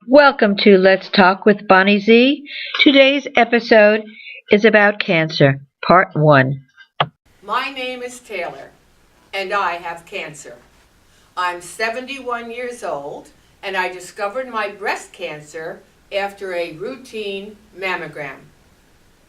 Welcome to Let's Talk with Bonnie Z. Today's episode is about cancer, part one. My name is Taylor, and I have cancer. I'm 71 years old, and I discovered my breast cancer after a routine mammogram.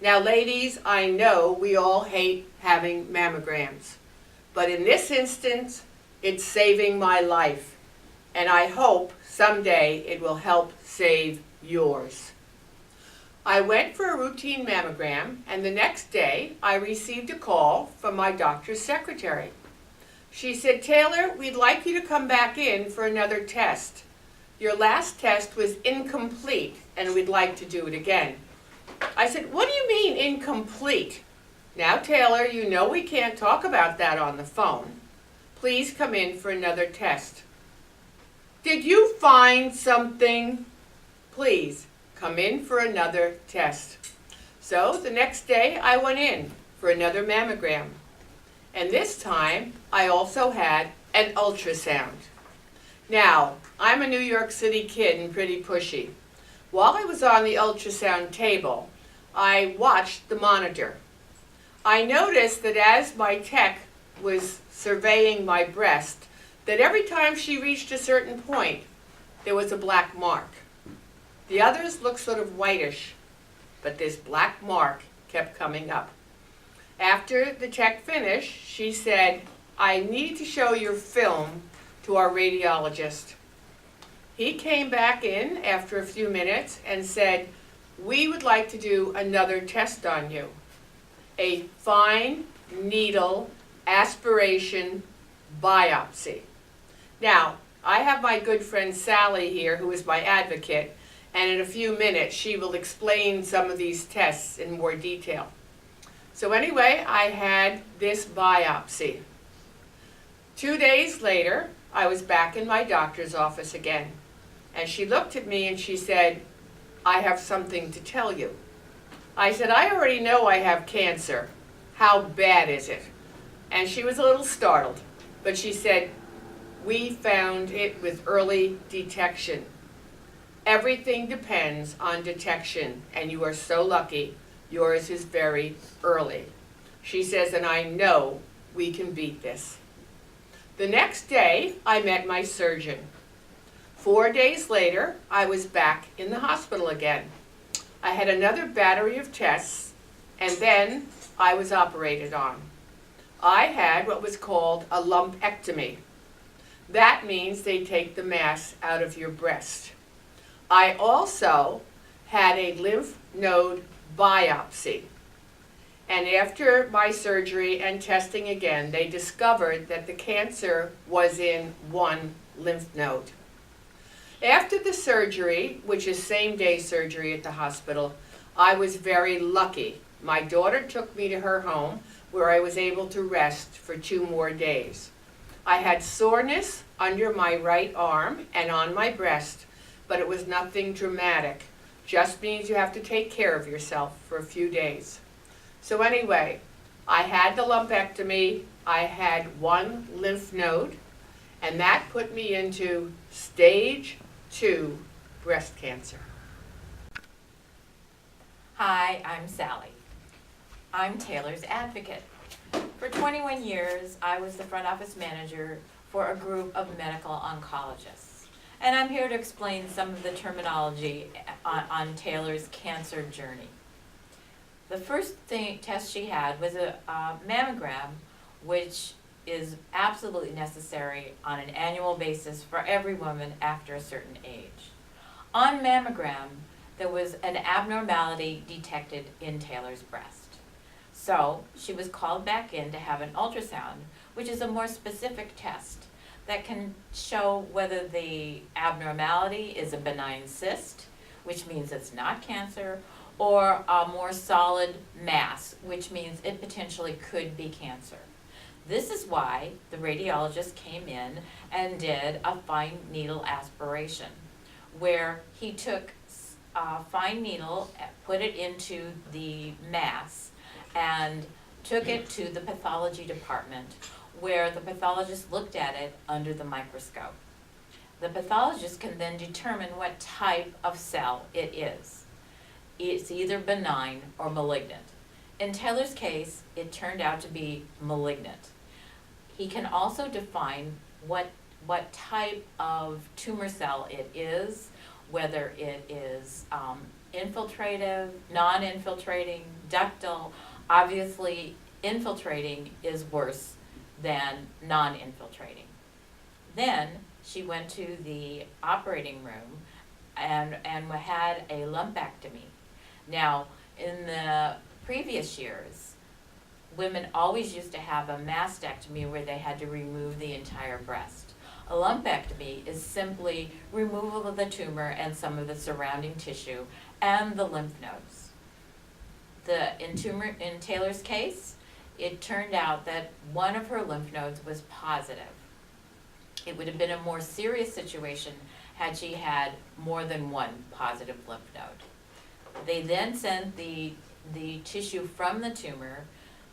Now, ladies, I know we all hate having mammograms, but in this instance, it's saving my life, and I hope someday it will help save yours. I went for a routine mammogram, and the next day I received a call from my doctor's secretary. She said, "Taylor, we'd like you to come back in for another test. Your last test was incomplete, and we'd like to do it again." I said, "What do you mean incomplete?" "Now, Taylor, you know we can't talk about that on the phone. Please come in for another test." "Did you find something?" "Please come in for another test." So the next day I went in for another mammogram. And this time I also had an ultrasound. Now, I'm a New York City kid and pretty pushy. While I was on the ultrasound table, I watched the monitor. I noticed that as my tech was surveying my breast, that every time she reached a certain point, there was a black mark. The others looked sort of whitish, but this black mark kept coming up. After the tech finished, she said, "I need to show your film to our radiologist." He came back in after a few minutes and said, "We would like to do another test on you. A fine needle aspiration biopsy." Now, I have my good friend Sally here, who is my advocate, and in a few minutes she will explain some of these tests in more detail. So anyway, I had this biopsy. 2 days later, I was back in my doctor's office again, and she looked at me and she said, "I have something to tell you." I said, "I already know I have cancer. How bad is it?" And she was a little startled, but she said, "We found it with early detection. Everything depends on detection, and you are so lucky. Yours is very early." She says, "And I know we can beat this." The next day, I met my surgeon. 4 days later, I was back in the hospital again. I had another battery of tests, and then I was operated on. I had what was called a lumpectomy. That means they take the mass out of your breast. I also had a lymph node biopsy. And after my surgery and testing again, they discovered that the cancer was in one lymph node. After the surgery, which is same-day surgery at the hospital, I was very lucky. My daughter took me to her home where I was able to rest for 2 more days. I had soreness under my right arm and on my breast, but it was nothing dramatic. Just means you have to take care of yourself for a few days. So anyway, I had the lumpectomy, I had one lymph node, and that put me into stage 2 breast cancer. Hi, I'm Sally. I'm Taylor's advocate. For 21 years, I was the front office manager for a group of medical oncologists. And I'm here to explain some of the terminology on Taylor's cancer journey. The first test she had was a mammogram, which is absolutely necessary on an annual basis for every woman after a certain age. On mammogram, there was an abnormality detected in Taylor's breast. So she was called back in to have an ultrasound, which is a more specific test that can show whether the abnormality is a benign cyst, which means it's not cancer, or a more solid mass, which means it potentially could be cancer. This is why the radiologist came in and did a fine needle aspiration, where he took a fine needle, put it into the mass, and took it to the pathology department, where the pathologist looked at it under the microscope. The pathologist can then determine what type of cell it is. It's either benign or malignant. In Taylor's case, it turned out to be malignant. He can also define what type of tumor cell it is, whether it is infiltrative, non-infiltrating, ductal. Obviously, infiltrating is worse than non-infiltrating. Then she went to the operating room and had a lumpectomy. Now, in the previous years, women always used to have a mastectomy where they had to remove the entire breast. A lumpectomy is simply removal of the tumor and some of the surrounding tissue and the lymph nodes. In Taylor's case, it turned out that one of her lymph nodes was positive. It would have been a more serious situation had she had more than one positive lymph node. They then sent the tissue from the tumor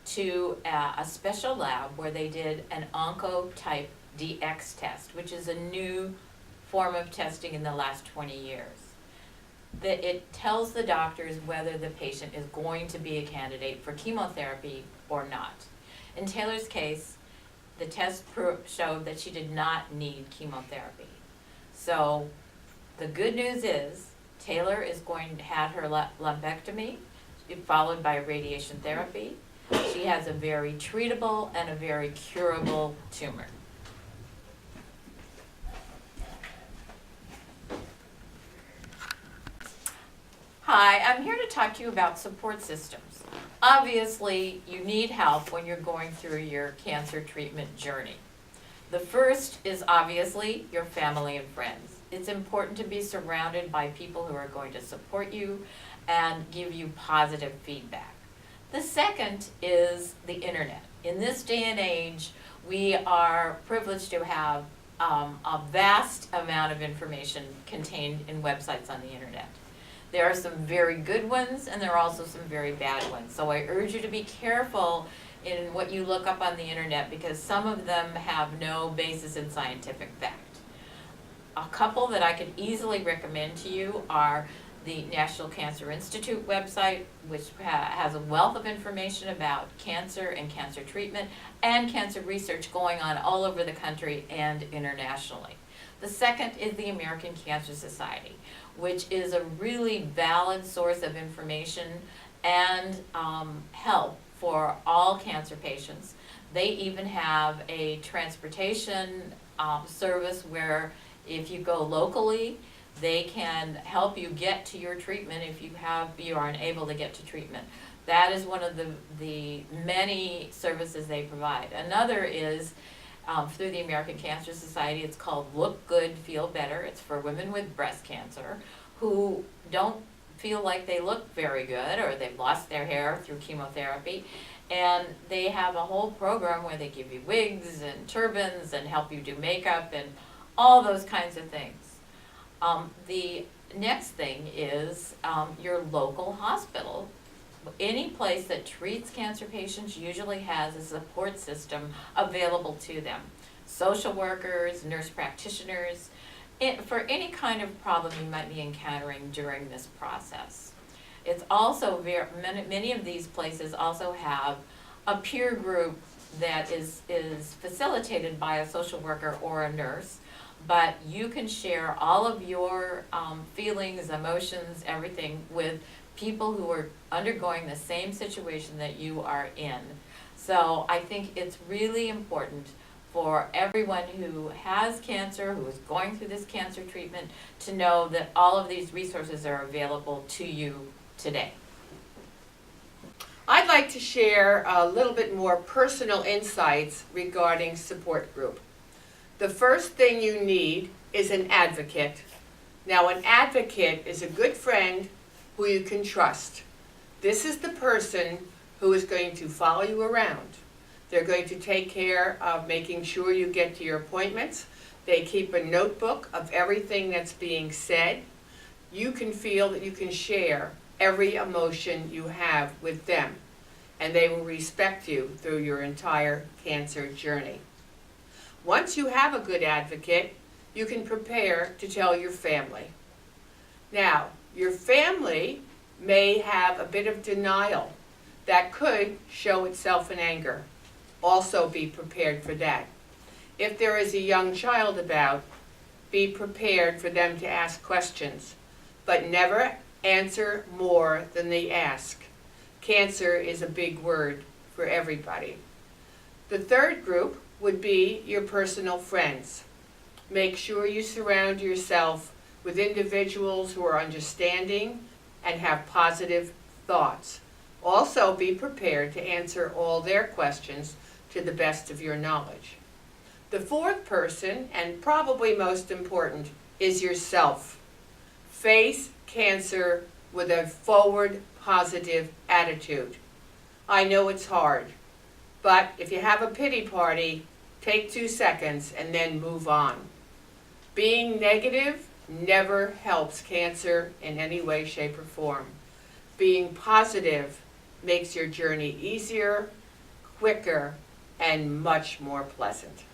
to a special lab where they did an Oncotype DX test, which is a new form of testing in the last 20 years. It tells the doctors whether the patient is going to be a candidate for chemotherapy or not. In Taylor's case, the test showed that she did not need chemotherapy. So the good news is Taylor is going to have her lumpectomy, followed by radiation therapy. She has a very treatable and a very curable tumor. Hi, I'm here to talk to you about support systems. Obviously, you need help when you're going through your cancer treatment journey. The first is obviously your family and friends. It's important to be surrounded by people who are going to support you and give you positive feedback. The second is the internet. In this day and age, we are privileged to have a vast amount of information contained in websites on the internet. There are some very good ones and there are also some very bad ones. So I urge you to be careful in what you look up on the internet because some of them have no basis in scientific fact. A couple that I could easily recommend to you are the National Cancer Institute website, which has a wealth of information about cancer and cancer treatment and cancer research going on all over the country and internationally. The second is the American Cancer Society, which is a really valid source of information and help for all cancer patients. They even have a transportation service where if you go locally, they can help you get to your treatment if you are unable to get to treatment. That is one of the many services they provide. Another is through the American Cancer Society. It's called Look Good, Feel Better. It's for women with breast cancer who don't feel like they look very good or they've lost their hair through chemotherapy. And they have a whole program where they give you wigs and turbans and help you do makeup and all those kinds of things. The next thing is your local hospital. Any place that treats cancer patients usually has a support system available to them. Social workers, nurse practitioners, for any kind of problem you might be encountering during this process. It's also many of these places also have a peer group that is facilitated by a social worker or a nurse, but you can share all of your feelings, emotions, everything with people who are undergoing the same situation that you are in. So I think it's really important for everyone who has cancer, who is going through this cancer treatment, to know that all of these resources are available to you today. I'd like to share a little bit more personal insights regarding support group. The first thing you need is an advocate. Now, an advocate is a good friend who you can trust. This is the person who is going to follow you around. They're going to take care of making sure you get to your appointments. They keep a notebook of everything that's being said. You can feel that you can share every emotion you have with them, and they will respect you through your entire cancer journey. Once you have a good advocate, you can prepare to tell your family. Now, your family may have a bit of denial that could show itself in anger. Also be prepared for that. If there is a young child about, be prepared for them to ask questions, but never answer more than they ask. Cancer is a big word for everybody. The third group would be your personal friends. Make sure you surround yourself with individuals who are understanding and have positive thoughts. Also be prepared to answer all their questions to the best of your knowledge. The fourth person, and probably most important, is yourself. Face cancer with a forward, positive attitude. I know it's hard, but if you have a pity party, take 2 seconds and then move on. Being negative never helps cancer in any way, shape, or form. Being positive makes your journey easier, quicker, and much more pleasant.